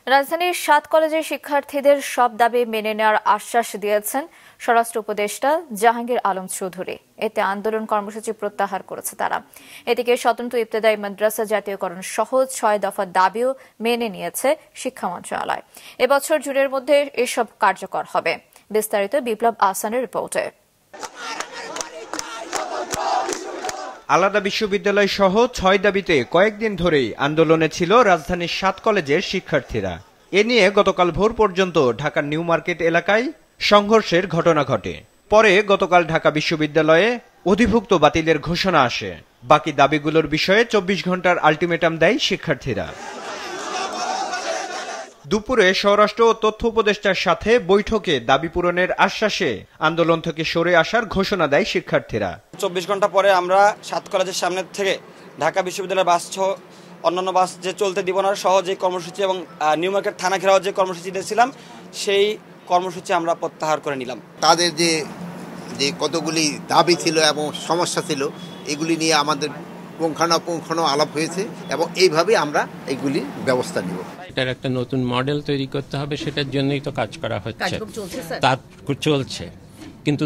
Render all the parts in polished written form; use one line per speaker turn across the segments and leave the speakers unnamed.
রাজধানীর ৭ কলেজের শিক্ষার্থীদের সব দাবি মেনে নেওয়ার আশ্বাস দিয়েছেন স্বরাষ্ট্র উপদেষ্টা জাহাঙ্গীর আলম চৌধুরী। এতে আন্দোলন কর্মসূচি প্রত্যাহার করেছে তারা। এদিকে স্বতন্ত্র ইবতেদায়ী মাদ্রাসা জাতীয়করণ সহ ৬ দফা দাবিও মেনে নিয়েছে শিক্ষা মন্ত্রণালয়। এবছর জুনের মধ্যে এসব কার্যকর হবে। বিস্তারিত বিপ্লব আহসানের রিপোর্টে।
আলাদা বিশ্ববিদ্যালয় সহ ৬ দাবিতে কয়েকদিন ধরেই আন্দোলনে ছিল রাজধানীর ৭ কলেজের শিক্ষার্থীরা। এ নিয়ে গতকাল ভোর পর্যন্ত ঢাকার নিউ মার্কেট এলাকায় সংঘর্ষের ঘটনা ঘটে। পরে গতকাল ঢাকা বিশ্ববিদ্যালয়ে অধিভুক্ত বাতিলের ঘোষণা আসে। বাকি দাবিগুলোর বিষয়ে ২৪ ঘন্টার আলটিমেটাম দেয় শিক্ষার্থীরা। দুপুরে স্বরাষ্ট্র ও তথ্য উপদেষ্টার সাথে বৈঠকে দাবি পূরণের আশ্বাসে আন্দোলন থেকে সরে আসার ঘোষণা দেয় শিক্ষার্থীরা।
২৪ ঘন্টা পরে আমরা ৭ কলেজের সামনে থেকে ঢাকা বিশ্ববিদ্যালয়ের বাস সহ অন্যান্য বাস যে চলতে দিব না সহ যে কর্মসূচি এবং নিউ মার্কেট থানা ঘেরাও যে কর্মসূচি দিয়েছিলাম সেই কর্মসূচি আমরা প্রত্যাহার করে নিলাম।
তাদের যে কতগুলি দাবি ছিল এবং সমস্যা ছিল এগুলি নিয়ে আমাদের পুঙ্খানুপুঙ্খানু আলাপ হয়েছে এবং এইভাবে আমরা এগুলি ব্যবস্থা নিব।
এটার একটা নতুন মডেল তৈরি করতে হবে, সেটার জন্যই তো কাজ করা হচ্ছে, তার চলছে। কিন্তু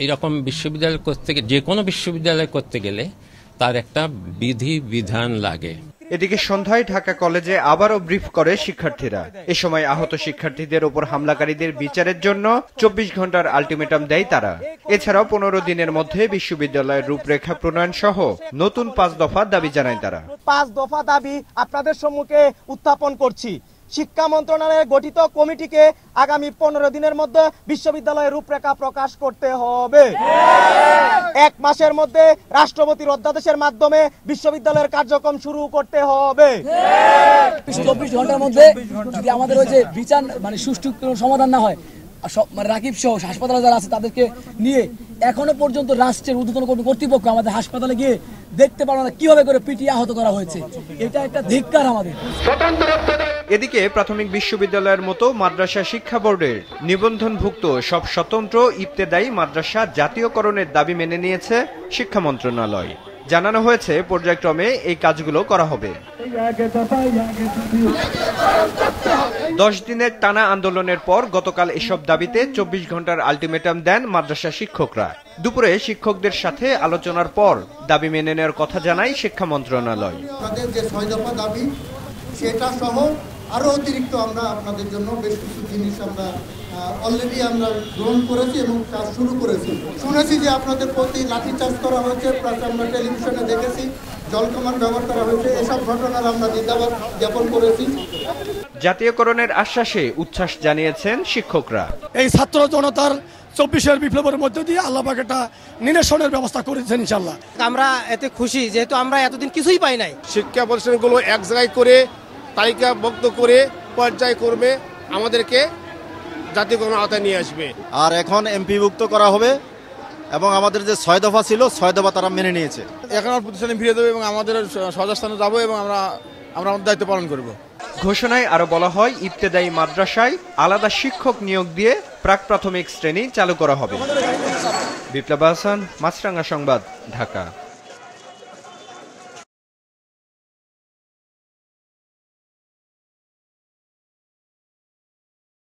এইরকম বিশ্ববিদ্যালয় করতে যে কোনো বিশ্ববিদ্যালয় করতে গেলে তার একটা বিধান লাগে।
এদিকে সন্ধ্যায় ঢাকা কলেজে আবারও ব্রিফ করে শিক্ষার্থীরা। এ সময় আহত শিক্ষার্থীদের ওপর হামলাকারীদের বিচারের জন্য ২৪ ঘন্টার আলটিমেটাম দেয় তারা। এছাড়াও ১৫ দিনের মধ্যে বিশ্ববিদ্যালয়ের রূপরেখা প্রণয়ন সহ নতুন ৫ দফা দাবি জানায় তারা।
৫ দফা দাবি আপনাদের সম্মুখে উত্থাপন করছি। শিক্ষা মন্ত্রণালয়ের গঠিত কমিটিকে আগামী ১৫ দিনের মধ্যে বিশ্ববিদ্যালয়ের রূপরেখা প্রকাশ করতে হবে। ১ মাসের মধ্যে রাষ্ট্রপতির অধ্যাদেশের মাধ্যমে বিশ্ববিদ্যালয়ের কার্যক্রম শুরু করতে হবে।
২৪ ঘন্টার মধ্যে যদি আমাদের ওই যে বিচার সুষ্ঠু সমাধান না হয়, রাকিব সহ হাসপাতালে যারা আছে তাদেরকে নিয়ে এখনো পর্যন্ত রাষ্ট্রের ঊর্ধ্বতন কর্তৃপক্ষ আমাদের হাসপাতালে গিয়ে দেখতে পারো না কিভাবে করে পিটিয়ে আহত করা হয়েছে। এটা একটা ধিক্কার আমাদের।
এদিকে প্রাথমিক বিশ্ববিদ্যালয়ের মতো মাদ্রাসা শিক্ষা বোর্ডের নিবন্ধনভুক্ত সব স্বতন্ত্র ইবতেদায়ী মাদ্রাসা জাতীয়করণের দাবি মেনে নিয়েছে শিক্ষা মন্ত্রণালয়। জানানো হয়েছে পর্যায়ক্রমে এই কাজগুলো করা হবে। ১০ দিনের টানা আন্দোলনের পর গতকাল এসব দাবিতে ২৪ ঘন্টার আলটিমেটাম দেন মাদ্রাসা শিক্ষকরা। দুপুরে শিক্ষকদের সাথে আলোচনার পর দাবি মেনে নেওয়ার কথা জানায় শিক্ষা মন্ত্রণালয়।
আমাদের যে ৬ দফা দাবি সেটা সহ আরো অতিরিক্ত আমরা আপনাদের জন্য বেশ কিছু জিনিস আমরা অলরেডি আমরা গ্রহণ করেছি এবং কাজ শুরু করেছি। শুনেছি যে আপনাদের প্রতি লাঠিচার্জ করা হয়েছে, প্লাস আমরা টেলিভিশনে দেখেছি জলকামান ব্যবহার করা হয়েছে। এসব ঘটনার আমরা জিন্দাবাদ জ্ঞাপন করেছি।
জাতীয়করণের আশ্বাসে উচ্ছ্বাস জানিয়েছেন শিক্ষকরা।
এই ছাত্র জনতার ২৪-এর বিপ্লবের মধ্য দিয়ে আল্লাহ পাক একটা নিরসনের ব্যবস্থা করেছেন ইনশাআল্লাহ।
আমরা এতে খুশি, যেহেতু আমরা এতদিন কিছুই পাই নাই।
শিক্ষা প্রতিষ্ঠানগুলো এক জায়গায় করে তালিকাভুক্ত করে পর্যায়ক্রমে আমাদেরকে জাতীয়করণ আওতায় নিয়ে আসবে।
আর এখন এমপিভুক্ত করা হবে এবং আমাদের যে ৬ দফা ছিল ৬ দফা তারা মেনে নিয়েছে।
এখন আমরা প্রতিষ্ঠানে ফিরে দেবো এবং আমাদের সহস্থানে যাবো এবং আমরা আমাদের দায়িত্ব পালন করব।
ঘোষণায় আরো বলা হয় ইবতেদায়ী মাদ্রাসায় আলাদা শিক্ষক নিয়োগ দিয়ে প্রাক প্রাথমিক শ্রেণী চালু করা হবে। বিপ্লব আহসান, মাছরাঙ্গা সংবাদ, ঢাকা।